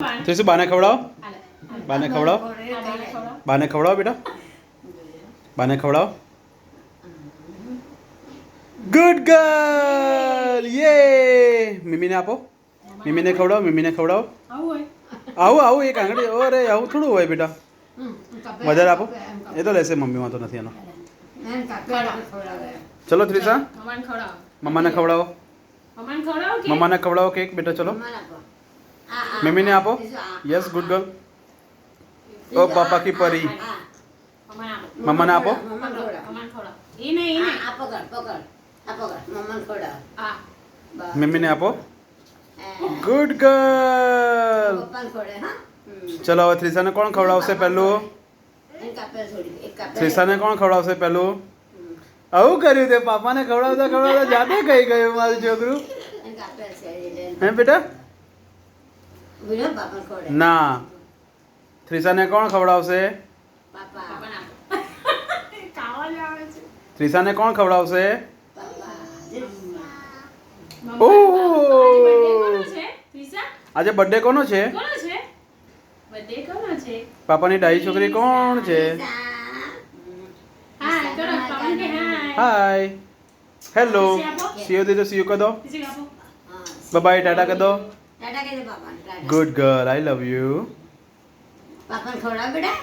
ત્રીસુ બાને ખવડાવો. બાને ખવડાવો. બાને ખવડાવો બેટા. બાને ખવડાવો. Good girl. યે. મિમીને આપો. મિમીને ખવડાવો. મિમીને ખવડાવો. આવું આવું એક આંગળી. અરે આવું થોડું હોય બેટા. વધારે આપો. એ તો લેશે મમ્મીમાં તો નથી એનો. ચલો ત્રિષા મમ્માને ખવડાવો. મમ્માને ખવડાવો કેક બેટા. ચલો મમ્મીને આપો. Yes good girl. ઓ પાપા કી પરી. મમ્માને આપો. મમ્મીને આપો. Good girl. ચલો હવે ત્રિષાને કોણ ખવડાવશે પહેલું? ત્રિષાને કોણ ખવડાવશે પહેલું? આવું કર્યું તે પાપાને ખવડાવતા ખવડાવતા જાતે કહી ગયું મારું છોકરું. હે બેટા? ના. ત્રિષાને કોણ ખવડાવશે? ત્રિષાને કોણ ખવડાવશે? આજે બર્થડે કોનો છે? પાપાની ડાઈ છોકરી કોણ છે? હાય. હેલો. સીઓ દે તો સીઓ કહી દો. બાય ટાટા કહી દો. Good girl. I love you. પાપા ખવડાવ બેટા.